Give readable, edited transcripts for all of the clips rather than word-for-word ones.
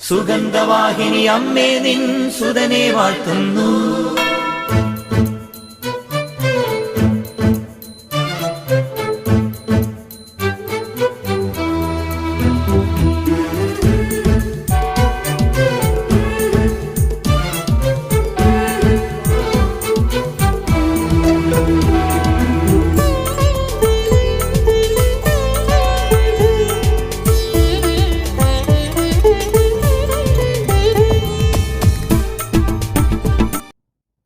സുഗന്ധവാഹിനി അമ്മേ നിൻ സുതനെ വാഴ്ത്തുന്നു.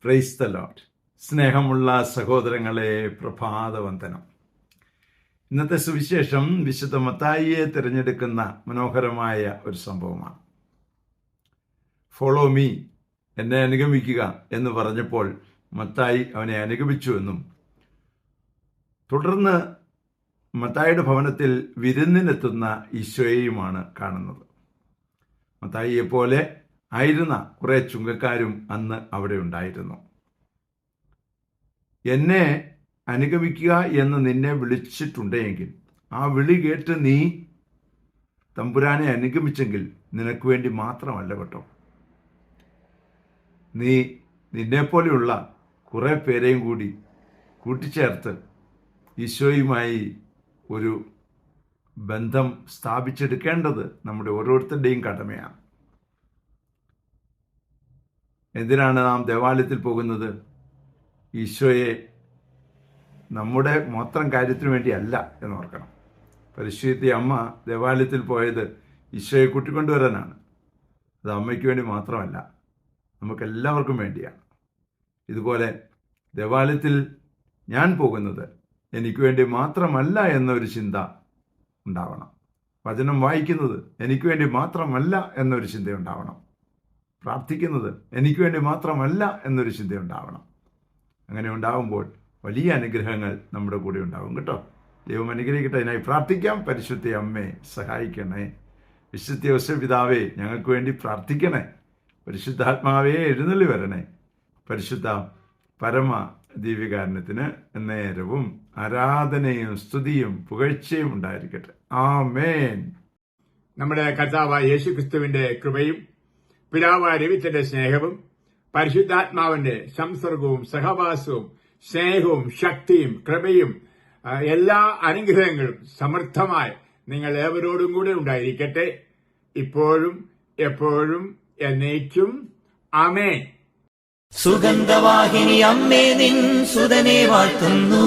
Praise the Lord. സ്നേഹമുള്ള സഹോദരങ്ങളെ, പ്രഭാതവന്ദനം. ഇന്നത്തെ സുവിശേഷം വിശുദ്ധ മത്തായിയെ തിരഞ്ഞെടുക്കുന്ന മനോഹരമായ ഒരു സംഭവമാണ്. ഫോളോ മീ, എന്നെ അനുഗമിക്കുക എന്ന് പറഞ്ഞപ്പോൾ മത്തായി അവനെ അനുഗമിച്ചു എന്നും തുടർന്ന് മത്തായിയുടെ ഭവനത്തിൽ വിരുന്നിനെത്തുന്ന ഈശോയെയുമാണ് കാണുന്നത്. മത്തായിയെപ്പോലെ ആയിരുന്ന കുറെ ചുങ്കക്കാരും അന്ന് അവിടെ ഉണ്ടായിരുന്നു. എന്നെ അനുഗമിക്കുക എന്ന് നിന്നെ വിളിച്ചിട്ടുണ്ടെങ്കിൽ ആ വിളി കേട്ട് നീ തമ്പുരാനെ അനുഗമിച്ചെങ്കിൽ നിനക്ക് വേണ്ടി മാത്രമല്ല കേട്ടോ, നീ നിന്നെപ്പോലെയുള്ള കുറെ പേരെയും കൂടി കൂട്ടിച്ചേർത്ത് ഈശോയുമായി ഒരു ബന്ധം സ്ഥാപിച്ചെടുക്കേണ്ടത് നമ്മുടെ ഓരോരുത്തരുടെയും കടമയാണ്. എന്തിനാണ് നാം ദേവാലയത്തിൽ പോകുന്നത്? ഈശോയെ നമ്മുടെ മാത്രം കാര്യത്തിനു വേണ്ടിയല്ല എന്നോർക്കണം. പരിശുദ്ധ അമ്മ ദേവാലയത്തിൽ പോയത് ഈശോയെ കൂട്ടിക്കൊണ്ടുവരാനാണ്. അത് അമ്മയ്ക്ക് വേണ്ടി മാത്രമല്ല, നമുക്കെല്ലാവർക്കും വേണ്ടിയാണ്. ഇതുപോലെ ദേവാലയത്തിൽ ഞാൻ പോകുന്നത് എനിക്ക് വേണ്ടി മാത്രമല്ല എന്നൊരു ചിന്ത ഉണ്ടാവണം. വചനം വായിക്കുന്നത് എനിക്ക് വേണ്ടി മാത്രമല്ല എന്നൊരു ചിന്ത ഉണ്ടാവണം. പ്രാർത്ഥിക്കുന്നത് എനിക്ക് വേണ്ടി മാത്രമല്ല എന്നൊരു ചിന്തയുണ്ടാവണം. അങ്ങനെ ഉണ്ടാവുമ്പോൾ വലിയ അനുഗ്രഹങ്ങൾ നമ്മുടെ കൂടെ ഉണ്ടാവും കേട്ടോ. ദൈവം അനുഗ്രഹിക്കട്ടെ. അതിനായി പ്രാർത്ഥിക്കാം. പരിശുദ്ധ അമ്മേ സഹായിക്കണേ. വിശുദ്ധ യോസേപ്പ് പിതാവേ ഞങ്ങൾക്ക് വേണ്ടി പ്രാർത്ഥിക്കണേ. പരിശുദ്ധാത്മാവേ എഴുന്നള്ളി വരണേ. പരിശുദ്ധ പരമ ദിവ്യകാരുണ്യത്തിന് നേരവും ആരാധനയും സ്തുതിയും പുകഴ്ചയും ഉണ്ടായിരിക്കട്ടെ. ആമേൻ. നമ്മുടെ കർത്താവായ യേശുക്രിസ്തുവിന്റെ കൃപയും പിതാവായ ദൈവത്തിന്റെ സ്നേഹവും പരിശുദ്ധാത്മാവിന്റെ സംസർഗവും സഹവാസവും സ്നേഹവും ശക്തിയും കൃപയും എല്ലാ അനുഗ്രഹങ്ങളും സമൃദ്ധമായി നിങ്ങൾ ഏവരോടും കൂടെ ഉണ്ടായിരിക്കട്ടെ, ഇപ്പോഴും എപ്പോഴും എന്നേക്കും. ആമേൻ. സുഗന്ധവാഹിനി അമ്മേ നിൻ സുതനെ വാഴ്ത്തുന്നു.